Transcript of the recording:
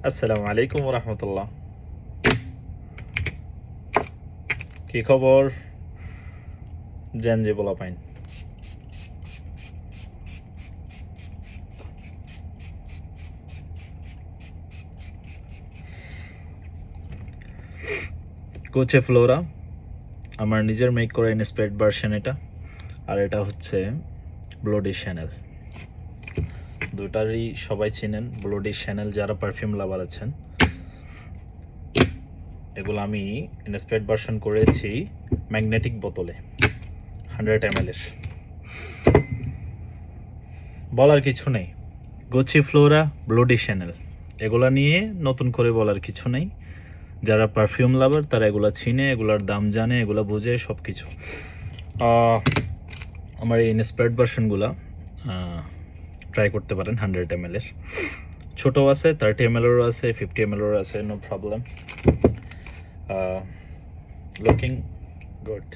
আসসালামু আলাইকুম রহমতুল্লাহ। কি খবর জেনজি পোলাপাইন? কোচে ফ্লোরা আমার নিজের মেক করা ইনস্পায়ার্ড ভার্সন এটা, আর এটা হচ্ছে ব্লোডি শ্যানেল। দুটারই সবাই চিনেন ব্লোডি শ্যানেল যারা পারফিউম লাভার আছেন। এগুলো আমি ইনস্পায়ার্ড ভার্সন করেছি ম্যাগনেটিক বোতলে 100 ml এর। বলার কিছু নেই, গুচি ফ্লোরা, ব্লোডি শ্যানেল, এগুলা নিয়ে নতুন করে বলার কিছু নেই। যারা পারফিউম লাভার তারা এগুলো চিনে, এগুলার দাম জানে, এগুলো বুঝে সব কিছু। আমার এই ইনস্পায়ার্ড ভার্সনগুলো ট্রাই করতে পারেন 100 ml এর। ছোটো আছে, 30 ml এরও আছে, 50 ml এরও আছে, নো প্রবলেম। Looking good.